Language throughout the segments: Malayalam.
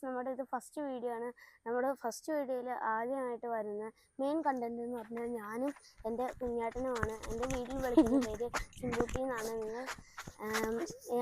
ഗൈസ്, നമ്മുടെ ഇത് ഫസ്റ്റ് വീഡിയോ ആണ്. നമ്മുടെ ഫസ്റ്റ് വീഡിയോയിൽ ആദ്യമായിട്ട് വരുന്ന മെയിൻ കണ്ടന്റ് എന്ന് പറഞ്ഞാൽ ഞാനും എൻ്റെ കുഞ്ഞാട്ടനുമാണ്. എൻ്റെ വീട്ടിൽ വിളിക്കുന്ന പേര് ചിമ്പൂട്ടി എന്നാണ്.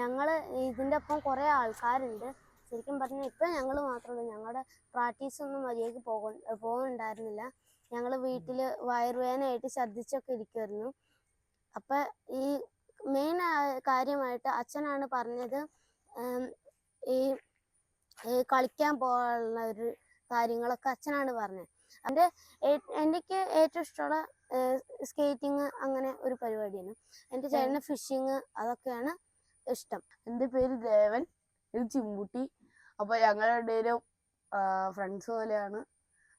ഞങ്ങൾ ഇതിൻ്റെ ഒപ്പം കുറേ ആൾക്കാരുണ്ട്. ശരിക്കും പറഞ്ഞാൽ ഇപ്പം ഞങ്ങൾ മാത്രമല്ല, ഞങ്ങളുടെ പ്രാക്ടീസൊന്നും മര്യാദയ്ക്ക് പോകുന്നുണ്ടായിരുന്നില്ല. ഞങ്ങൾ വീട്ടിൽ വയറുവേദനയായിട്ട് ഛർദ്ദിച്ചൊക്കെ ഇരിക്കുമായിരുന്നു. അപ്പം ഈ മെയിൻ കാര്യമായിട്ട് അച്ഛനാണ് പറഞ്ഞത്, ഈ കളിക്കാൻ പോകാനുള്ള ഒരു കാര്യങ്ങളൊക്കെ അച്ഛനാണ് പറഞ്ഞത്. എനിക്ക് ഏറ്റവും ഇഷ്ടമുള്ള സ്കേറ്റിങ്, അങ്ങനെ ഒരു പരിപാടിയാണ്. എൻ്റെ ചേട്ടന് ഫിഷിങ്, അതൊക്കെയാണ് ഇഷ്ടം. എൻ്റെ പേര് ദേവൻ, ഇത് ചിമ്പൂട്ടി. അപ്പോൾ ഞങ്ങളുടെ ഇടയിലും ഫ്രണ്ട്സ് പോലെയാണ്.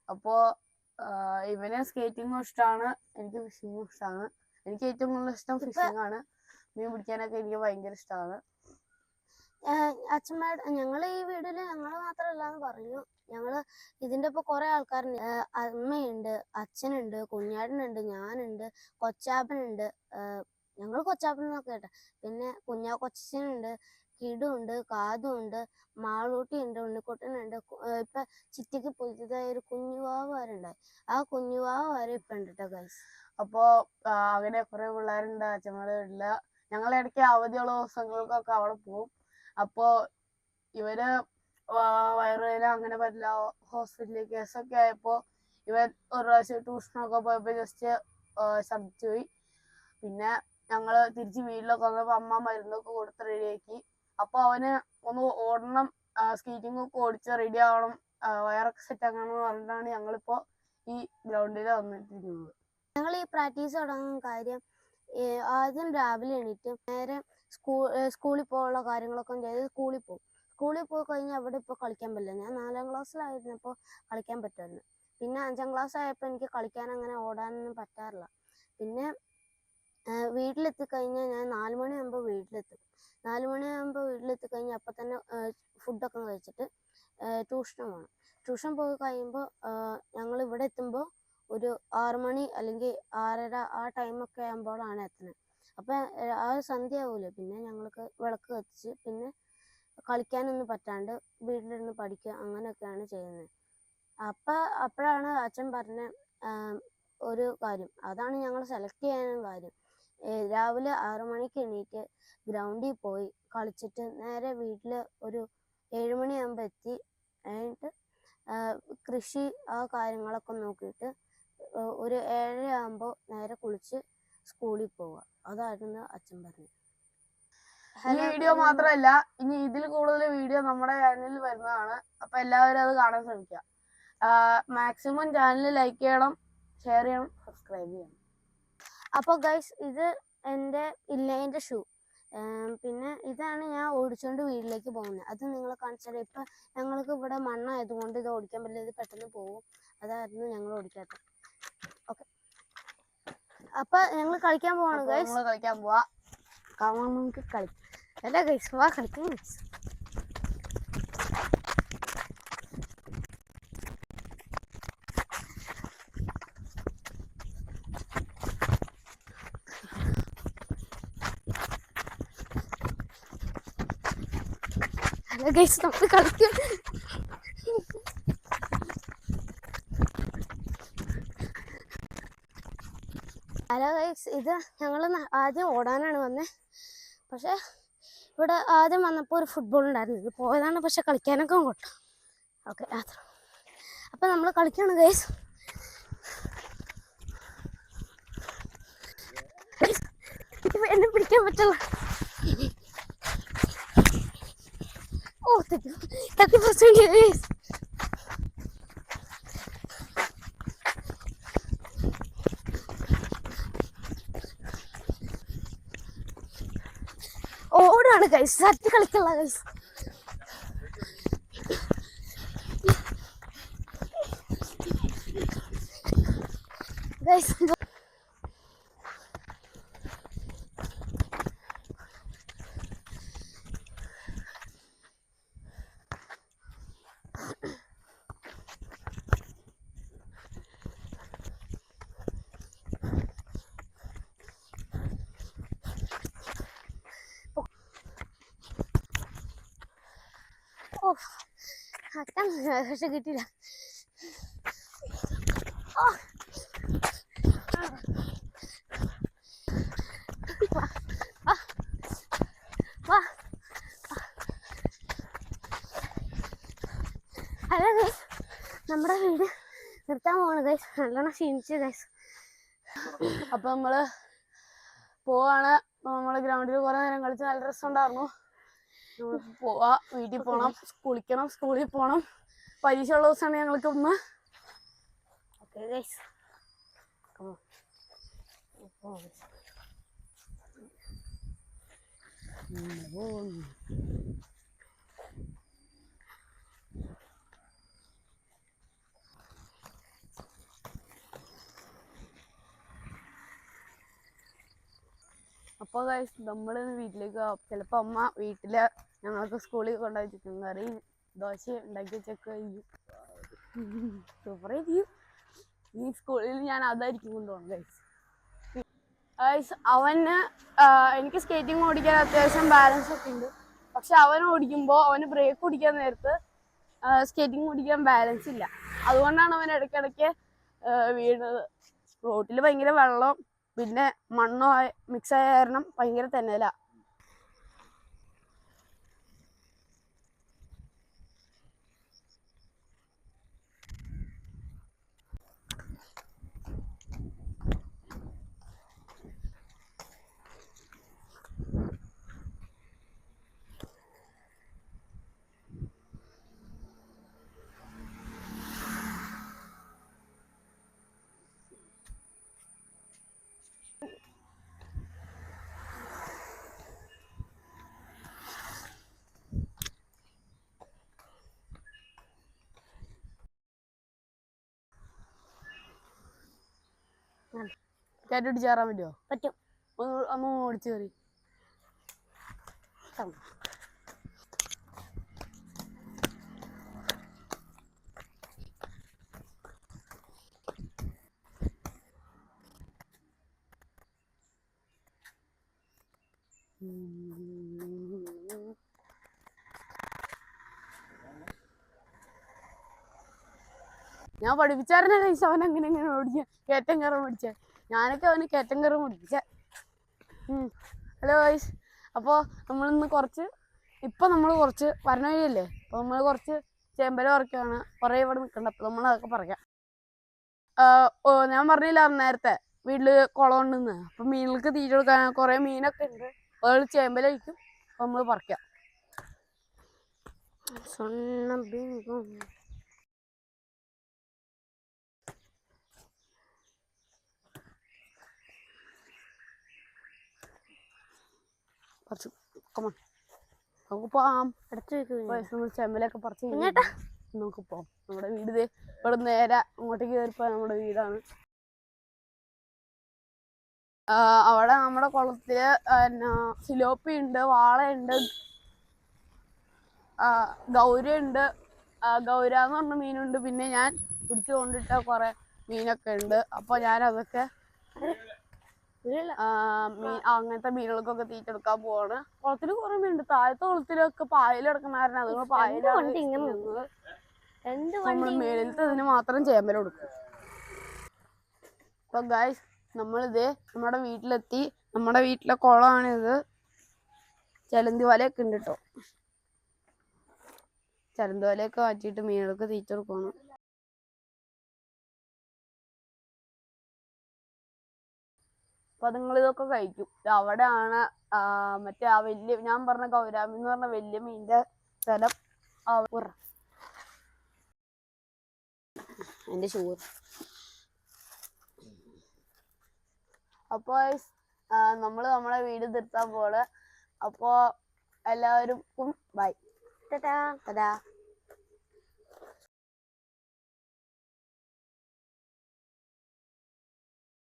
അപ്പോൾ ഇവന് സ്കേറ്റിങ്ങും ഇഷ്ടമാണ്, എനിക്ക് ഫിഷിങ്ങും ഇഷ്ടമാണ്. എനിക്ക് ഏറ്റവും കൂടുതൽ ഇഷ്ടം ഫിഷിംഗ് ആണ്. മീൻ പിടിക്കാനൊക്കെ എനിക്ക് ഭയങ്കര ഇഷ്ടമാണ്. ഞങ്ങൾ ഈ വീട്ടിൽ ഞങ്ങൾ മാത്രമല്ല എന്ന് പറഞ്ഞു. ഞങ്ങൾ ഇതിൻ്റെ ഇപ്പോൾ കുറേ ആൾക്കാരുണ്ട്. അമ്മയുണ്ട്, അച്ഛനുണ്ട്, കുഞ്ഞാടനുണ്ട്, ഞാനുണ്ട്, കൊച്ചാപ്പനുണ്ട്. ഞങ്ങൾ കൊച്ചാപ്പനെന്നൊക്കെ കേട്ടോ. പിന്നെ കൊച്ചനുണ്ട്, കിടുണ്ട്, കാതുണ്ട്, മാളൂട്ടിയുണ്ട്, ഉണ്ണിക്കുട്ടനുണ്ട്. ഇപ്പം ചിറ്റിക്ക് പുതിയതായ ഒരു കുഞ്ഞുവാവുകാരുണ്ടായി. ആ കുഞ്ഞുവാവ് വരെ ഇപ്പം ഉണ്ട് കേട്ടോ ഗൈസ്. അപ്പോൾ അങ്ങനെ കുറേ പിള്ളേരുണ്ട് അച്ഛന്മാരുടെ വീട്ടിൽ. ഞങ്ങൾ ഇടയ്ക്ക് അവധിയുള്ള ദിവസങ്ങൾക്കൊക്കെ അവിടെ പോകും. അപ്പോൾ ഇവര് വയറുവേദന അങ്ങനെ പറ്റില്ല, ഹോസ്പിറ്റലിൽ കേസൊക്കെ ആയപ്പോൾ ഇവൻ ഒരു പ്രാവശ്യം ട്യൂഷനൊക്കെ പോയപ്പോൾ ജസ്റ്റ് ഛർദ്ദിച്ചു പോയി. പിന്നെ ഞങ്ങൾ തിരിച്ച് വീട്ടിലൊക്കെ വന്നപ്പോൾ അമ്മ മരുന്നൊക്കെ കൊടുത്ത് റെഡിയാക്കി. അപ്പോൾ അവന് ഒന്ന് ഓടണം, സ്കേറ്റിംഗ് ഒക്കെ ഓടിച്ച് റെഡി ആവണം, വയറൊക്കെ സെറ്റ് ആക്കണം എന്ന് പറഞ്ഞിട്ടാണ് ഞങ്ങളിപ്പോൾ ഈ ഗ്രൗണ്ടിൽ വന്നിട്ടിരിക്കുന്നത്. ഞങ്ങൾ ഈ പ്രാക്ടീസ് തുടങ്ങുന്ന കാര്യം, ആദ്യം രാവിലെ എണീറ്റ് നേരെ സ്കൂളിൽ പോകാനുള്ള കാര്യങ്ങളൊക്കെ ചെയ്ത് സ്കൂളിൽ പോകും. സ്കൂളിൽ പോയി കഴിഞ്ഞാൽ അവിടെ ഇപ്പോൾ കളിക്കാൻ പറ്റില്ല. ഞാൻ 4ാം ക്ലാസ്സിലായിരുന്നപ്പോൾ കളിക്കാൻ പറ്റുമായിരുന്നു. പിന്നെ 5ാം ക്ലാസ് ആയപ്പോൾ എനിക്ക് കളിക്കാൻ അങ്ങനെ ഓടാനൊന്നും പറ്റാറില്ല. പിന്നെ വീട്ടിലെത്തിക്കഴിഞ്ഞാൽ ഞാൻ 4 മണിയാകുമ്പോൾ വീട്ടിലെത്തും. 4 മണിയാകുമ്പോൾ വീട്ടിലെത്തിക്കഴിഞ്ഞാൽ അപ്പം തന്നെ ഫുഡൊക്കെ കഴിച്ചിട്ട് ട്യൂഷന് പോകണം. ട്യൂഷൻ പോയി കഴിയുമ്പോൾ ഞങ്ങൾ ഇവിടെ എത്തുമ്പോൾ ഒരു 6 മണി അല്ലെങ്കിൽ 6:30 ആ ടൈമൊക്കെ ആകുമ്പോഴാണ് എത്തുന്നത്. അപ്പം ആ സന്ധ്യ ആവില്ലേ. പിന്നെ ഞങ്ങൾക്ക് വിളക്ക് കത്തിച്ച് പിന്നെ കളിക്കാനൊന്നും പറ്റാണ്ട് വീട്ടിലിരുന്ന് പഠിക്കുക, അങ്ങനെയൊക്കെയാണ് ചെയ്യുന്നത്. അപ്പോഴാണ് അച്ഛൻ പറഞ്ഞ ഒരു കാര്യം, അതാണ് ഞങ്ങൾ സെലക്ട് ചെയ്യാനും കാര്യം. രാവിലെ 6 മണിക്ക് എണീറ്റ് ഗ്രൗണ്ടിൽ പോയി കളിച്ചിട്ട് നേരെ വീട്ടിൽ ഒരു 7 മണിയാകുമ്പോൾ എത്തി കഴിഞ്ഞിട്ട് കൃഷി ആ കാര്യങ്ങളൊക്കെ നോക്കിയിട്ട് ഒരു 7:30 ആകുമ്പോൾ നേരെ കുളിച്ച് സ്കൂളിൽ പോവുക. അതായിരുന്നു അച്ഛൻ പറഞ്ഞത്. ഈ വീഡിയോ മാത്രമല്ല, ഇനി ഇതിൽ കൂടുതൽ വീഡിയോ നമ്മുടെ ചാനലിൽ വരുന്നതാണ്. അപ്പൊ എല്ലാവരും അത് കാണാൻ ശ്രമിക്കുക. മാക്സിമം ചാനൽ ലൈക്ക് ചെയ്യണം, ഷെയർ ചെയ്യണം, സബ്സ്ക്രൈബ് ചെയ്യണം. അപ്പോൾ ഗൈസ്, ഇത് എൻ്റെ ഷൂ. പിന്നെ ഇതാണ് ഞാൻ ഓടിച്ചുകൊണ്ട് വീട്ടിലേക്ക് പോകുന്നത്. അത് നിങ്ങളെ കാണിച്ചാൽ ഇപ്പം ഞങ്ങൾക്ക് ഇവിടെ മണ്ണായതുകൊണ്ട് ഇത് ഓടിക്കാൻ പറ്റില്ല, ഇത് പെട്ടെന്ന് പോകും. അതായിരുന്നു ഞങ്ങൾ ഓടിക്കാത്തത്. ഓക്കെ, അപ്പം ഞങ്ങൾ കളിക്കാൻ പോവാണ് ഗൈസ്. കളിക്കാൻ പോവാ, നമുക്ക് കളിക്കാം. അല്ല ഗൈസ്, വാ കളിക്കാം ഗൈസ്. ഹലോ ഗൈസ്, നമുക്ക് കളിക്കാം. ഹലോ ഗൈസ്, ഇത് ഞങ്ങൾ ആദ്യം ഓടാനാണ് വന്നത്. പക്ഷേ ഇവിടെ ആദ്യം വന്നപ്പോൾ ഒരു ഫുട്ബോൾ ഉണ്ടായിരുന്നു, ഇത് പോയതാണ്. പക്ഷെ കളിക്കാനൊക്കെ അങ്ങോട്ട്. ഓക്കെ, അത്ര. അപ്പം നമ്മൾ കളിക്കുകയാണ് ഗൈസ്. എന്നെ പിടിക്കാൻ പറ്റില്ല. ഓ, 30% ഗൈസ്. ഓടാണ് ഗൈസ്, സത്യം കളിക്കല്ല ഗൈസ്. ഗൈസ് അക്കാൻ പക്ഷെ കിട്ടിയില്ല. ഹലോ ഗൈസ്, നമ്മുടെ വീട് നിർത്താൻ പോവാണ് ഗൈസ്. നല്ലോണം ക്ഷീണിച്ചു ഗൈസ്. അപ്പൊ നമ്മള് പോവാണ്. നമ്മള് ഗ്രൗണ്ടിൽ കുറെ നേരം കളിച്ച് നല്ല രസമുണ്ടായിരുന്നു. പോവാ, വീട്ടിൽ പോണം, കുളിക്കണം, സ്കൂളിൽ പോണം. പരീക്ഷ ഉള്ള ദിവസമാണ് ഞങ്ങൾക്ക് ഒന്ന്. ഓക്കെ ഗൈസ്, അപ്പോൾ ഗൈസ് നമ്മള് വീട്ടിലേക്ക് ചിലപ്പോ അമ്മ വീട്ടില് ഞങ്ങൾക്ക് സ്കൂളിൽ കൊണ്ടുപോയി ചിക്കൻ കറി ദോശ ഉണ്ടാക്കി വെച്ചൊക്കെ സൂപ്പർ ചെയ്യും. ഈ സ്കൂളിൽ ഞാൻ അതായിരിക്കും കൊണ്ടുപോകണം ഗൈസ്. ഗൈസ് അവന് എനിക്ക് സ്കേറ്റിംഗ് ഓടിക്കാൻ അത്യാവശ്യം ബാലൻസ് ഒക്കെ ഉണ്ട്. പക്ഷെ അവൻ ഓടിക്കുമ്പോൾ അവന് ബ്രേക്ക് ഓടിക്കാൻ നേരത്ത് സ്കേറ്റിംഗ് ഓടിക്കാൻ ബാലൻസ് ഇല്ല. അതുകൊണ്ടാണ് അവൻ ഇടയ്ക്കിടയ്ക്ക് വീണത്. റോട്ടിൽ ഭയങ്കര വെള്ളം പിന്നെ മണ്ണോ മിക്സ് ആയ കാരണം ഭയങ്കര തെന്നല. കയറ്റിട്ട് ചേറാൻ പറ്റുമോ? പറ്റും. ഒന്ന് ഓടിച്ചു കയറി. ഞാൻ പഠിപ്പിച്ചായിരുന്ന കൈസ് അവൻ അങ്ങനെ എങ്ങനെ ഓടിക്കാൻ കയറ്റം കയറാൻ പഠിച്ച. ഞാനൊക്കെ അവന് കയറ്റം കയറാൻ പഠിപ്പിച്ച. ഹലോ ഗൈസ്, അപ്പോൾ നമ്മളിന്ന് കുറച്ച് നമ്മൾ കുറച്ച് വരണ വഴിയല്ലേ, അപ്പോൾ നമ്മൾ കുറച്ച് ചേമ്പല പറിക്കുകയാണ്. കുറേ ഇവിടെ നിൽക്കണ്ട, അപ്പോൾ നമ്മൾ അതൊക്കെ പറയാം. ഞാൻ പറഞ്ഞില്ല നേരത്തെ വീട്ടില് കുളം ഉണ്ടെന്ന്. അപ്പം മീനുകൾക്ക് തീറ്റ കൊടുക്കാൻ കുറേ മീനൊക്കെ ഉണ്ട്. അതുപോലെ ചേമ്പല വയ്ക്കും. അപ്പോൾ നമ്മൾ പറിക്കാം. നമുക്ക് പോവാം. നമ്മൾ ചെമ്പലൊക്കെ പറിച്ച് നമുക്ക് പോവാം. നമ്മുടെ വീട് ഇവിടെ നേരെ അങ്ങോട്ടേക്ക് കയറിപ്പോ നമ്മുടെ വീടാണ്. അവിടെ നമ്മുടെ കുളത്തില് സിലോപ്പി ഉണ്ട്, വാളയുണ്ട്, ഗൗരയുണ്ട്. ഗൗര എന്ന് പറഞ്ഞ മീനുണ്ട്. പിന്നെ ഞാൻ പിടിച്ചു കൊണ്ടിട്ട കുറെ മീനൊക്കെ ഉണ്ട്. അപ്പൊ ഞാൻ അതൊക്കെ അങ്ങനത്തെ മീനുകൾക്കൊക്കെ തീറ്റ എടുക്കാൻ പോവാണ്. കുളത്തിൽ കുറെ മീനുണ്ട്. താഴത്തെ കുളത്തിലൊക്കെ പായൽ കിടക്കണായിരുന്നു. അതുകൊണ്ട് പായലാണ് നമ്മൾ മേളിലത്തെ ഇതിന് മാത്രം ചേമ്പല കൊടുക്കും. അപ്പൊ ഗൈസ് നമ്മളിത് നമ്മുടെ വീട്ടിലെത്തി. നമ്മുടെ വീട്ടിലെ കുളമാണിത്. ചലന്തി വലയൊക്കെ ഉണ്ട് കേട്ടോ. ചലന്തി വലയൊക്കെ മാറ്റിയിട്ട് മീനുകൾക്ക് തീറ്റ കൊടുക്കണം. അപ്പൊ അതുങ്ങൾ ഇതൊക്കെ കഴിക്കും. അവിടെയാണ് മറ്റേ ആ വലിയ ഞാൻ പറഞ്ഞ ഗൗരാമി എന്ന് പറഞ്ഞ വലിയ മീനിന്റെ സ്ഥലം. എന്റെ ഷൂർ. അപ്പോൾ നമ്മൾ നമ്മളെ വീട് നിർത്താൻ പോണ്. അപ്പോൾ എല്ലാവരും ബൈ. ടാറ്റാ.